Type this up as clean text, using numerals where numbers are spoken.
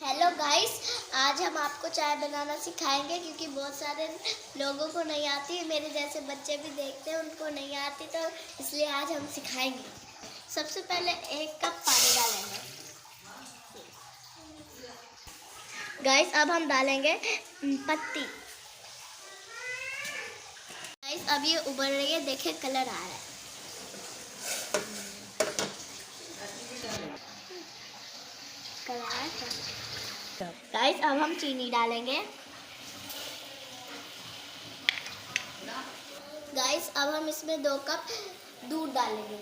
Hello guys, आज हम आपको चाय बनाना सिखाएंगे क्योंकि बहुत सारे लोगों को नहीं आती है। मेरे जैसे बच्चे भी देखते हैं, उनको नहीं आती, तो इसलिए आज हम सिखाएंगे। सबसे पहले 1 कप पानी डालेंगे। गाइस अब हम डालेंगे पत्ती। गाइस अब ये उबल रही है, देखिए कलर आ रहा है। गाइस अब हम चीनी डालेंगे। गाइस अब हम इसमें 2 कप दूध डालेंगे।